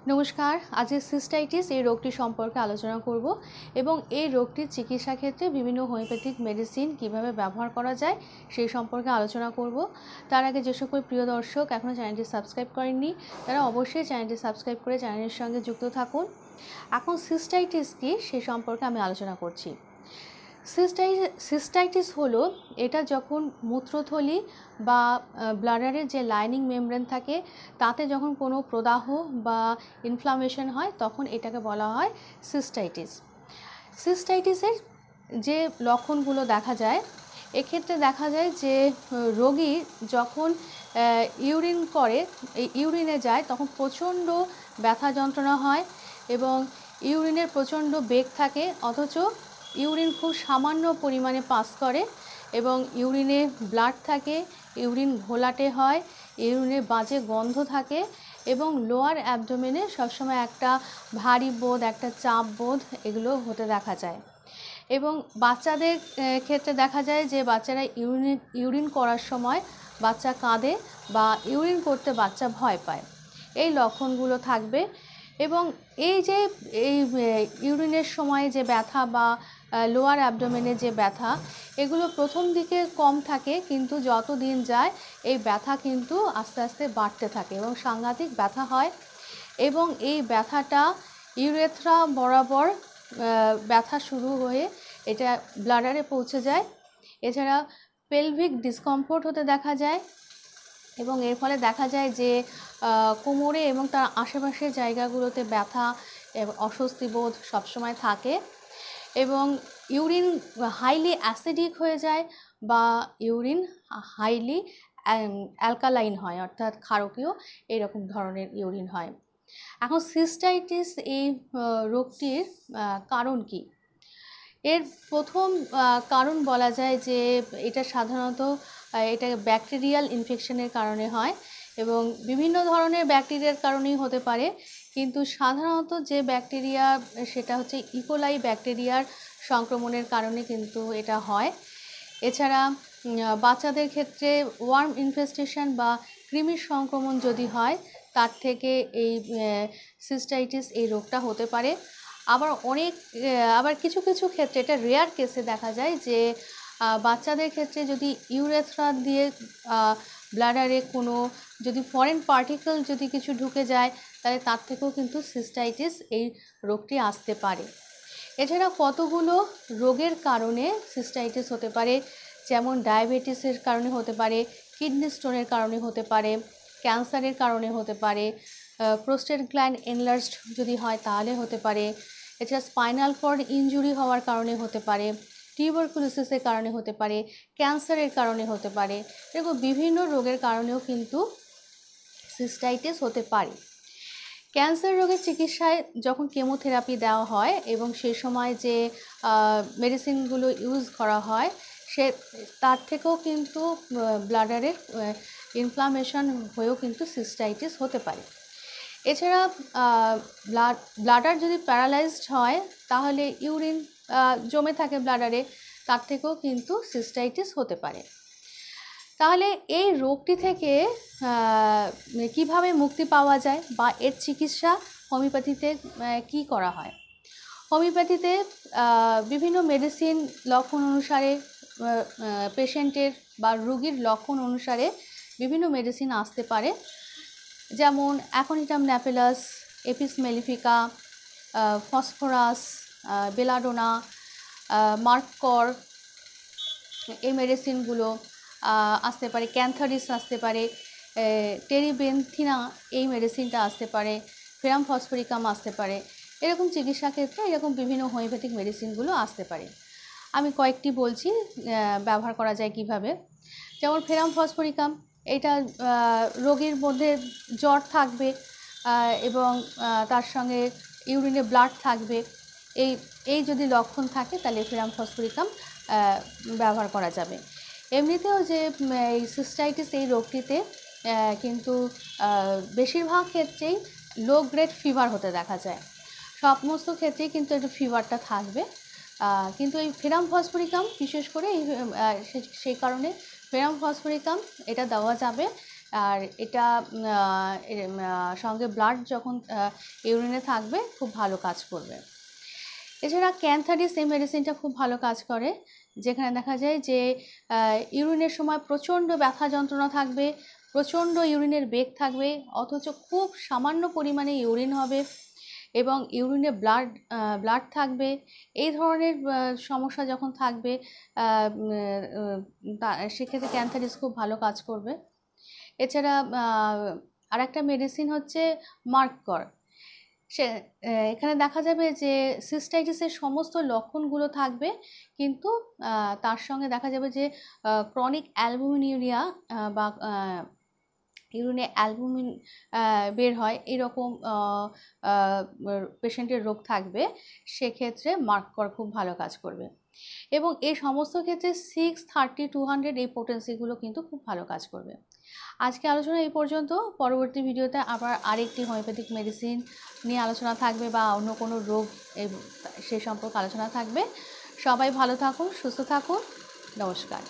নমস্কার, আজ সিস্টাইটিস এই রোগটি সম্পর্কে আলোচনা করব এবং এই রোগটির চিকিৎসা ক্ষেত্রে বিভিন্ন হোমিওপ্যাথিক মেডিসিন কিভাবে ব্যবহার করা যায় সেই সম্পর্কে আলোচনা করব। তার আগে যে সকল প্রিয় দর্শক এখনও চ্যানেলটি সাবস্ক্রাইব করেননি তারা অবশ্যই চ্যানেলটি সাবস্ক্রাইব করে চ্যানেলের সঙ্গে যুক্ত থাকুন। এখন সিস্টাইটিস কী সে সম্পর্কে আমি আলোচনা করছি। সিস্টাইটিস হলো এটা যখন মূত্রথলি বা ব্লাডারের যে লাইনিং মেমব্রেন থাকে তাতে যখন কোনো প্রদাহ বা ইনফ্লামেশন হয় তখন এটাকে বলা হয় সিস্টাইটিস। সিস্টাইটিসের যে লক্ষণগুলো দেখা যায়, এক্ষেত্রে দেখা যায় যে রোগী যখন ইউরিন করে, এই ইউরিনে যায় তখন প্রচণ্ড ব্যথা যন্ত্রণা হয় এবং ইউরিনের প্রচণ্ড বেগ থাকে, অথচ ইউরিন খুব সামান্য পরিমাণে পাস করে এবং ইউরিনে ব্লাড থাকে, ইউরিন ঘোলাটে হয়, ইউরিনে বাজে গন্ধ থাকে এবং লোয়ার অ্যাবডোমেনে সবসময় একটা ভারী বোধ, একটা চাপ বোধ এগুলো হতে দেখা যায়। এবং বাচ্চাদের ক্ষেত্রে দেখা যায় যে বাচ্চারা ইউরিন করার সময় বাচ্চা কাঁদে বা ইউরিন করতে বাচ্চা ভয় পায়, এই লক্ষণগুলো থাকবে। এবং এই যে ইউরিনের সময় যে ব্যথা বা লোয়ার অ্যাবডোমেনে যে ব্যথা, এগুলো প্রথম দিকে কম থাকে, কিন্তু যত দিন যায় এই ব্যথা কিন্তু আস্তে আস্তে বাড়তে থাকে এবং সাংঘাতিক ব্যথা হয় এবং এই ব্যথাটা ইউরেথ্রা বরাবর ব্যথা শুরু হয়ে এটা ব্লাডারে পৌঁছে যায়। এছাড়া পেলভিক ডিসকমফোর্ট হতে দেখা যায় এবং এর ফলে দেখা যায় যে কোমরে এবং তার আশেপাশের জায়গাগুলোতে ব্যথা এবং অস্বস্তি বোধ সবসময় থাকে এবং ইউরিন হাইলি অ্যাসিডিক হয়ে যায় বা ইউরিন হাইলি অ্যালকালাইন হয়, অর্থাৎ ক্ষারকীয় এরকম ধরনের ইউরিন হয়। এখন সিস্টাইটিস এই রোগটির কারণ কি? এর প্রথম কারণ বলা যায় যে এটা সাধারণত এটা ব্যাকটেরিয়াল ইনফেকশনের কারণে হয় এবং বিভিন্ন ধরনের ব্যাকটেরিয়ার কারণেই হতে পারে, কিন্তু সাধারণত যে ব্যাকটেরিয়া সেটা হচ্ছে ইকোলাই ব্যাকটেরিয়ার সংক্রমণের কারণে কিন্তু এটা হয়। এছাড়া বাচ্চাদের ক্ষেত্রে ওয়ার্ম ইনফেস্টেশন বা কৃমির সংক্রমণ যদি হয় তার থেকে এই সিস্টাইটিস এই রোগটা হতে পারে। আবার কিছু কিছু ক্ষেত্রে, এটা রেয়ার কেসে দেখা যায় যে বাচ্চাদের ক্ষেত্রে যদি ইউরেথ্রা দিয়ে ব্লাডারে কোনো যদি ফরেন পার্টিকেল যদি কিছু ঢুকে যায় তাহলে তার থেকেও কিন্তু সিস্টাইটিস এই রোগটি আসতে পারে। এছাড়া কতগুলো রোগের কারণে সিস্টাইটিস হতে পারে, যেমন ডায়াবেটিসের কারণে হতে পারে, কিডনি স্টোনের কারণে হতে পারে, ক্যান্সারের কারণে হতে পারে, প্রোস্টেট গ্ল্যান্ড এনলার্জড যদি হয় তাহলে হতে পারে, এছাড়া স্পাইনাল কর্ড ইনজুরি হওয়ার কারণে হতে পারে, টিউবারকুলোসিসের কারণে হতে পারে, ক্যান্সারের কারণে হতে পারে, এরকম বিভিন্ন রোগের কারণেও কিন্তু সিস্টাইটিস হতে পারে। ক্যান্সার রোগের চিকিৎসায় যখন কেমোথেরাপি দেওয়া হয় এবং সে সময় যে মেডিসিনগুলো ইউজ করা হয় তার থেকেও কিন্তু ব্লাডারের ইনফ্লামেশন হয়েও কিন্তু সিস্টাইটিস হতে পারে। এছাড়া ব্লাডার যদি প্যারালাইজড হয় তাহলে ইউরিন জমে থাকে ব্লাডারে, তার থেকেও কিন্তু সিস্টাইটিস হতে পারে। তাহলে এই রোগটি থেকে কিভাবে মুক্তি পাওয়া যায় বা এর চিকিৎসা হোমিওপ্যাথিতে কি করা হয়? হোমিওপ্যাথিতে বিভিন্ন মেডিসিন লক্ষণ অনুসারে পেশেন্টের বা রোগীর লক্ষণ অনুসারে বিভিন্ন মেডিসিন আসতে পারে, যেমন aconitum napellus, apis mellifica, phosphorus, belladonna, মার্কর, এই মেডিসিনগুলো আসতে পারে। ক্যান্থারিস আসতে পারে, টেরিবেনথিনা এই মেডিসিনটা আসতে পারে, ফেরাম ফসফরিকাম আসতে পারে। এরকম চিকিৎসা ক্ষেত্রে এরকম বিভিন্ন হোমিওপ্যাথিক মেডিসিনগুলো আসতে পারে। আমি কয়েকটি বলছি ব্যবহার করা যায় কিভাবে। যেমন ফেরাম ফসফরিকাম, এটা রোগীর মধ্যে জ্বর থাকবে এবং তার সঙ্গে ইউরিনে ব্লাড থাকবে, এই যদি লক্ষণ থাকে তাহলে ফেরাম ফসফরিকাম ব্যবহার করা যাবে। এমনিতেও যে এই সিস্টাইটিস এই রোগটিতে কিন্তু বেশিরভাগ ক্ষেত্রেই লো গ্রেড ফিভার হতে দেখা যায়, সমস্ত ক্ষেত্রেই কিন্তু একটু ফিভারটা থাকবে, কিন্তু এই ফেরাম ফসফরিকাম বিশেষ করে সেই কারণে ফেরাম ফসফরিকাম এটা দেওয়া যাবে আর এটা সঙ্গে ব্লাড যখন ইউরিনে থাকবে খুব ভালো কাজ করবে। এছাড়া ক্যান্থারিস এই মেডিসিনটা খুব ভালো কাজ করে, যেখানে দেখা যায় যে ইউরিনের সময় প্রচণ্ড ব্যথা যন্ত্রণা থাকবে, প্রচণ্ড ইউরিনের বেগ থাকবে, অথচ খুব সামান্য পরিমাণে ইউরিন হবে এবং ইউরিনে ব্লাড থাকবে। এই ধরনের সমস্যা যখন থাকবে সেক্ষেত্রে ক্যান্থারিস খুব ভালো কাজ করবে। এছাড়া আরেকটা মেডিসিন হচ্ছে মার্কর। এখানে দেখা যাবে যে সিস্টাইটিসের সমস্ত লক্ষণগুলো থাকবে, কিন্তু তার সঙ্গে দেখা যাবে যে ক্রনিক অ্যালবুমিনিউরিয়া বা ইউরিনে অ্যালবুমিন বের হয় এরকম পেশেন্টের রোগ থাকবে, সেক্ষেত্রে মার্কর খুব ভালো কাজ করবে। এবং এই সমস্ত ক্ষেত্রে 630, 200 এই পোটেন্সিগুলো কিন্তু খুব ভালো কাজ করবে। আজকে আলোচনা এই পর্যন্ত। পরবর্তী ভিডিওতে আবার আরেকটি হোমিওপ্যাথিক মেডিসিন নিয়ে আলোচনা থাকবে বা অন্য কোনো রোগ সে সম্পর্কে আলোচনা থাকবে। সবাই ভালো থাকুন, সুস্থ থাকুন। নমস্কার।